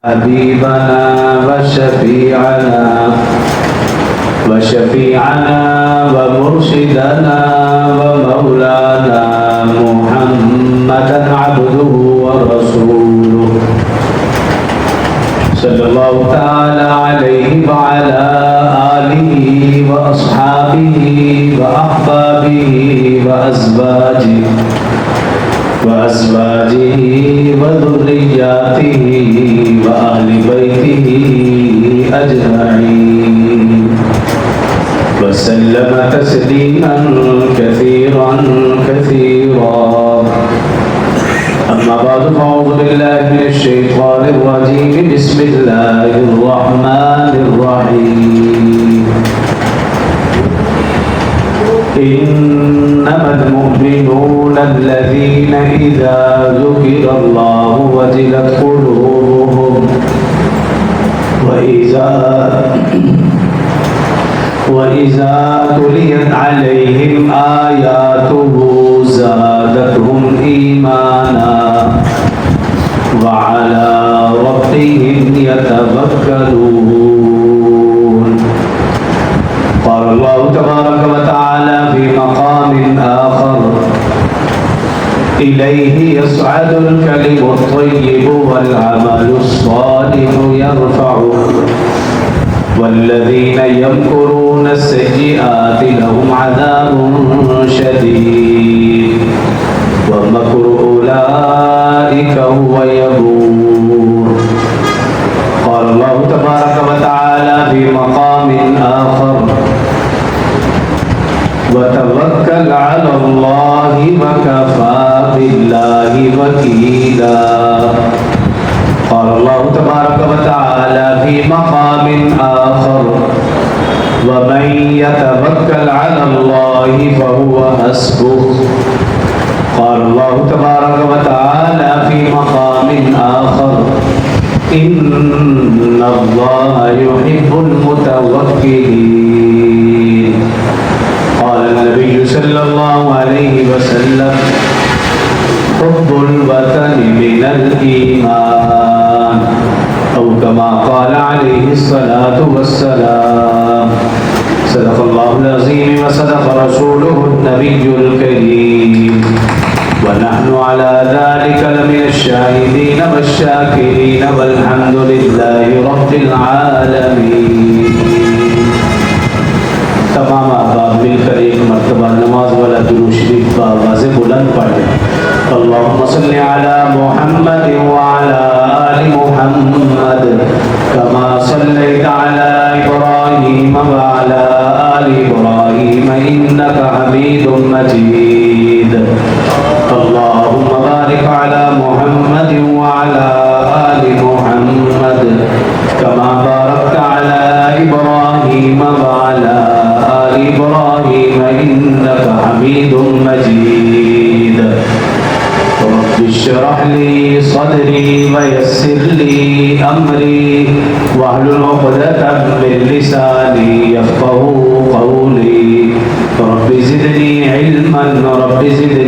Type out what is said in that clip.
حبيبنا وشفيعنا ومرشدنا ومولانا محمدا عبده ورسوله صلى الله تعالى عليه وعلى آله وأصحابه وأحبابه وأزواجه وذرياته وأهل بيته أجمعين وسلم تسليما كثيرا أما بعد فأعوذ بالله من الشيطان الرجيم بسم الله الرحمن الرحيم إنما المؤمنون الذين إذا ذكر الله وجلت قلوبهم وإذا تليت عليهم آياته زادتهم إيمانا وعلى ربهم يتوكلون. قال الله تبارك وتعالى في مقام آخر: إليه يصعد الكلم الطيب والعمل الصالح يرفعه والذين يمكرون السيئات لهم عذاب شديد ومكر أولئك هو يبور. قال الله تبارك وتعالى في مقام آخر: وتوكل على الله وكفى بالله وكيلا. قال الله تبارك وتعالى في مقام آخر: ومن يتوكل على الله فهو حسبه. قال الله تبارك وتعالى في مقام آخر: إن الله يحب المتوكلين. قال النبي صلى الله عليه وسلم: حب الوطن من الإيمان، أو كما قال عليه الصلاة والسلام. صدق الله العظيم وصدق رسوله النبي الكريم، ونحن على ذلك لمن الشاهدين والشاكرين والحمد لله رب العالمين. तमाम अहबाब मिलकर एक मर्तबा नमाज वाला दुरूद शरीफ का आवाज़ बुलंद पढ़ें: अल्लाहुम्म सल्लि अला मुहम्मद व अला आलि मुहम्मद कमा सल्लैता अला इब्राहीम व अला आलि इब्राहीम इन्नका हमीदुम मजीद। अल्लाहुम्म बारिक अला मुहम्मद व अला आलि मुहम्मद कमा बारकता अला इब्राहीम व अला إبراهيم إنك حميد مجيد. رب اشرح لي صدري ويسر لي أمري واحلل عقدة من لساني يفقهوا قولي. رب زدني علما رب زدني